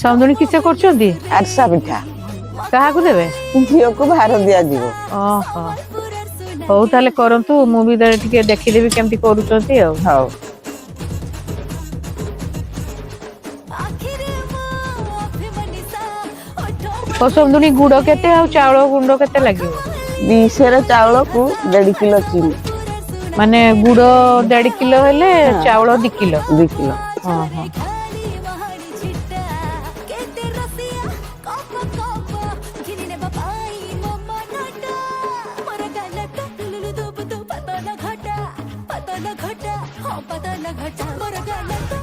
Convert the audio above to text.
समदुनी किसे करछंती आरसा पिठा काहाकू देबे झील को भार दिज्व ओहो हौ ताले करंतु मु भी ଟିକେ ଦେଖିदेबी केमती करूछंती आ हौ ओ समदुनी गुड़ केते आ चावल गुंड केते लागिवो 200 चावल को 1.5 किलो चीनी माने गुड़ 1.5 किलो हेले चावल 2 किलो 2 किलो हां हां घटा